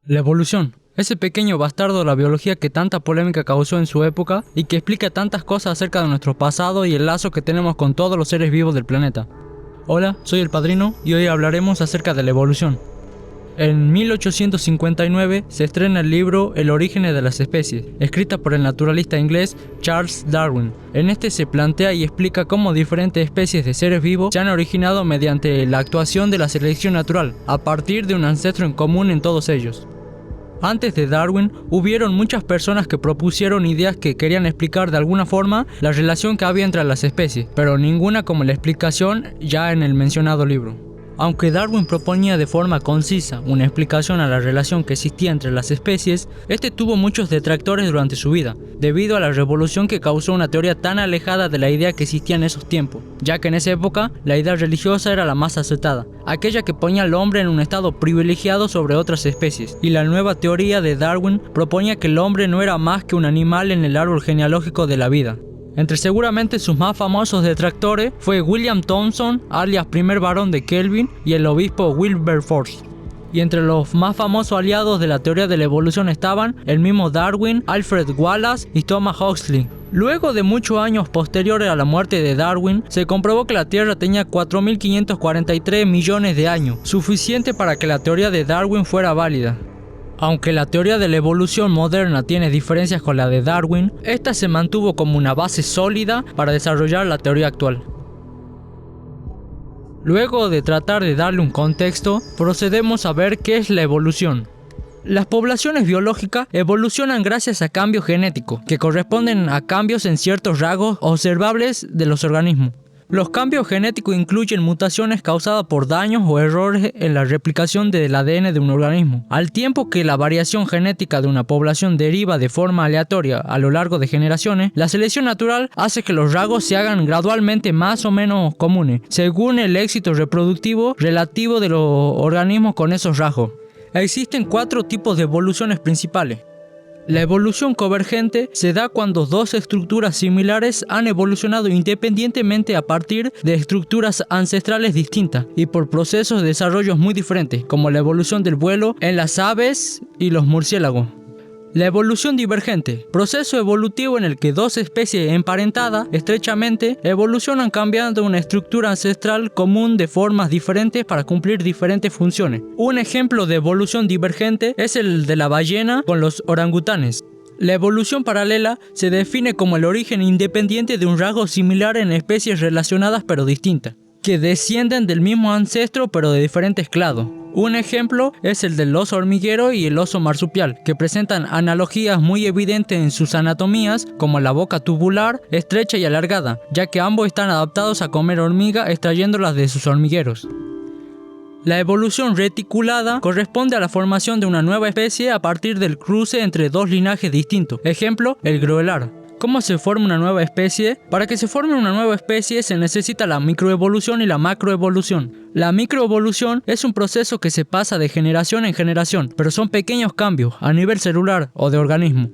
La evolución. Ese pequeño bastardo de la biología que tanta polémica causó en su época y que explica tantas cosas acerca de nuestro pasado y el lazo que tenemos con todos los seres vivos del planeta. Hola, soy el Padrino y hoy hablaremos acerca de la evolución. En 1859 se estrena el libro El origen de las especies, escrita por el naturalista inglés Charles Darwin. En este se plantea y explica cómo diferentes especies de seres vivos se han originado mediante la actuación de la selección natural, a partir de un ancestro en común en todos ellos. Antes de Darwin, hubieron muchas personas que propusieron ideas que querían explicar de alguna forma la relación que había entre las especies, pero ninguna como la explicación ya en el mencionado libro. Aunque Darwin proponía de forma concisa una explicación a la relación que existía entre las especies, este tuvo muchos detractores durante su vida, debido a la revolución que causó una teoría tan alejada de la idea que existía en esos tiempos, ya que en esa época la idea religiosa era la más aceptada, aquella que ponía al hombre en un estado privilegiado sobre otras especies, y la nueva teoría de Darwin proponía que el hombre no era más que un animal en el árbol genealógico de la vida. Entre seguramente sus más famosos detractores fue William Thomson, alias primer barón de Kelvin, y el obispo Wilberforce. Y entre los más famosos aliados de la teoría de la evolución estaban el mismo Darwin, Alfred Wallace y Thomas Huxley. Luego de muchos años posteriores a la muerte de Darwin, se comprobó que la Tierra tenía 4.543 millones de años, suficiente para que la teoría de Darwin fuera válida. Aunque la teoría de la evolución moderna tiene diferencias con la de Darwin, esta se mantuvo como una base sólida para desarrollar la teoría actual. Luego de tratar de darle un contexto, procedemos a ver qué es la evolución. Las poblaciones biológicas evolucionan gracias a cambios genéticos, que corresponden a cambios en ciertos rasgos observables de los organismos. Los cambios genéticos incluyen mutaciones causadas por daños o errores en la replicación del ADN de un organismo. Al tiempo que la variación genética de una población deriva de forma aleatoria a lo largo de generaciones, la selección natural hace que los rasgos se hagan gradualmente más o menos comunes, según el éxito reproductivo relativo de los organismos con esos rasgos. Existen 4 tipos de evoluciones principales. La evolución convergente se da cuando dos estructuras similares han evolucionado independientemente a partir de estructuras ancestrales distintas y por procesos de desarrollo muy diferentes, como la evolución del vuelo en las aves y los murciélagos. La evolución divergente, proceso evolutivo en el que dos especies emparentadas estrechamente evolucionan cambiando una estructura ancestral común de formas diferentes para cumplir diferentes funciones. Un ejemplo de evolución divergente es el de la ballena con los orangutanes. La evolución paralela se define como el origen independiente de un rasgo similar en especies relacionadas pero distintas, que descienden del mismo ancestro pero de diferentes clados. Un ejemplo es el del oso hormiguero y el oso marsupial, que presentan analogías muy evidentes en sus anatomías, como la boca tubular, estrecha y alargada, ya que ambos están adaptados a comer hormiga extrayéndolas de sus hormigueros. La evolución reticulada corresponde a la formación de una nueva especie a partir del cruce entre dos linajes distintos. Ejemplo, el groelar. ¿Cómo se forma una nueva especie? Para que se forme una nueva especie se necesita la microevolución y la macroevolución. La microevolución es un proceso que se pasa de generación en generación, pero son pequeños cambios a nivel celular o de organismo.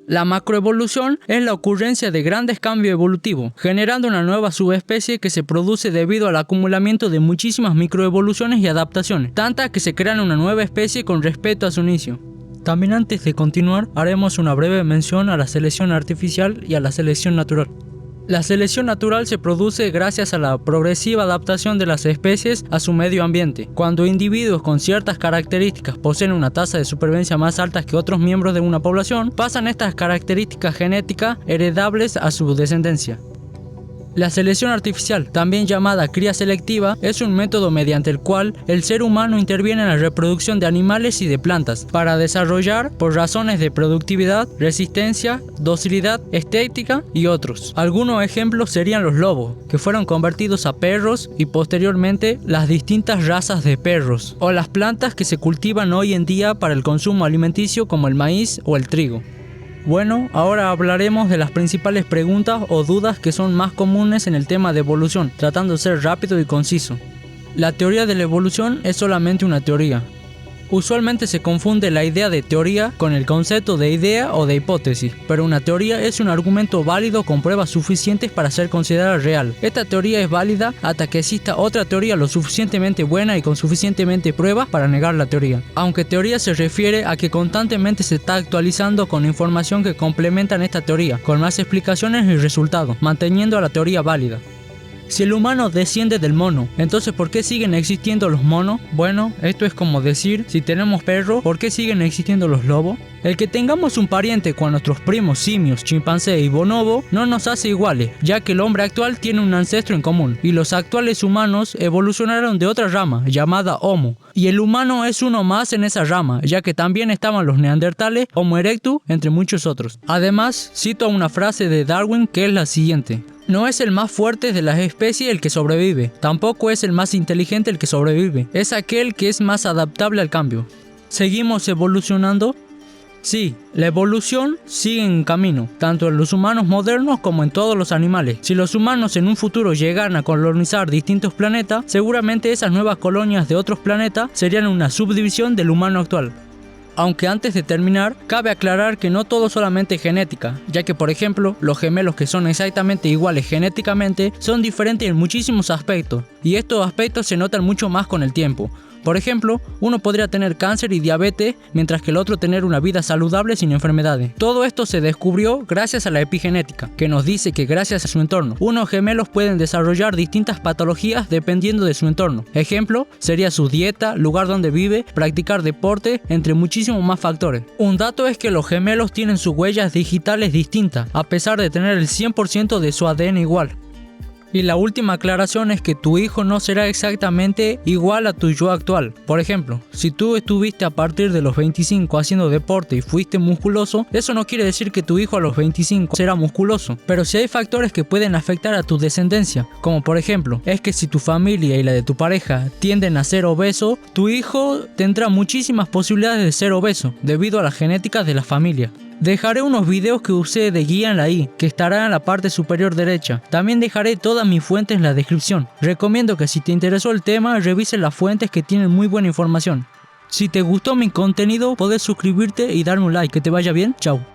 La macroevolución es la ocurrencia de grandes cambios evolutivos, generando una nueva subespecie que se produce debido al acumulamiento de muchísimas microevoluciones y adaptaciones, tantas que se crean una nueva especie con respecto a su inicio. También antes de continuar, haremos una breve mención a la selección artificial y a la selección natural. La selección natural se produce gracias a la progresiva adaptación de las especies a su medio ambiente. Cuando individuos con ciertas características poseen una tasa de supervivencia más alta que otros miembros de una población, pasan estas características genéticas heredables a su descendencia. La selección artificial, también llamada cría selectiva, es un método mediante el cual el ser humano interviene en la reproducción de animales y de plantas para desarrollar, por razones de productividad, resistencia, docilidad, estética y otros. Algunos ejemplos serían los lobos, que fueron convertidos a perros y posteriormente las distintas razas de perros, o las plantas que se cultivan hoy en día para el consumo alimenticio como el maíz o el trigo. Bueno, ahora hablaremos de las principales preguntas o dudas que son más comunes en el tema de evolución, tratando de ser rápido y conciso. La teoría de la evolución es solamente una teoría. Usualmente se confunde la idea de teoría con el concepto de idea o de hipótesis, pero una teoría es un argumento válido con pruebas suficientes para ser considerada real. Esta teoría es válida hasta que exista otra teoría lo suficientemente buena y con suficientemente pruebas para negar la teoría. Aunque teoría se refiere a que constantemente se está actualizando con información que complementan esta teoría, con más explicaciones y resultados, manteniendo a la teoría válida. Si el humano desciende del mono, entonces ¿por qué siguen existiendo los monos? Bueno, esto es como decir, si tenemos perros, ¿por qué siguen existiendo los lobos? El que tengamos un pariente con nuestros primos simios, chimpancé y bonobo no nos hace iguales, ya que el hombre actual tiene un ancestro en común, y los actuales humanos evolucionaron de otra rama, llamada Homo, y el humano es uno más en esa rama, ya que también estaban los neandertales, Homo erectus, entre muchos otros. Además, cito una frase de Darwin que es la siguiente: no es el más fuerte de las especies el que sobrevive, tampoco es el más inteligente el que sobrevive, es aquel que es más adaptable al cambio. ¿Seguimos evolucionando? Sí, la evolución sigue en camino, tanto en los humanos modernos como en todos los animales. Si los humanos en un futuro llegaran a colonizar distintos planetas, seguramente esas nuevas colonias de otros planetas serían una subdivisión del humano actual. Aunque antes de terminar, cabe aclarar que no todo solamente es genética, ya que por ejemplo, los gemelos que son exactamente iguales genéticamente son diferentes en muchísimos aspectos, y estos aspectos se notan mucho más con el tiempo. Por ejemplo, uno podría tener cáncer y diabetes, mientras que el otro tener una vida saludable sin enfermedades. Todo esto se descubrió gracias a la epigenética, que nos dice que gracias a su entorno, unos gemelos pueden desarrollar distintas patologías dependiendo de su entorno. Ejemplo, sería su dieta, lugar donde vive, practicar deporte, entre muchísimos más factores. Un dato es que los gemelos tienen sus huellas digitales distintas, a pesar de tener el 100% de su ADN igual. Y la última aclaración es que tu hijo no será exactamente igual a tu yo actual. Por ejemplo, si tú estuviste a partir de los 25 haciendo deporte y fuiste musculoso, eso no quiere decir que tu hijo a los 25 será musculoso. Pero si hay factores que pueden afectar a tu descendencia, como por ejemplo, es que si tu familia y la de tu pareja tienden a ser obesos, tu hijo tendrá muchísimas posibilidades de ser obeso, debido a las genéticas de la familia. Dejaré unos videos que usé de guía en la i, que estará en la parte superior derecha. También dejaré todas mis fuentes en la descripción. Recomiendo que si te interesó el tema, revises las fuentes que tienen muy buena información. Si te gustó mi contenido, podés suscribirte y darme un like. Que te vaya bien. Chao.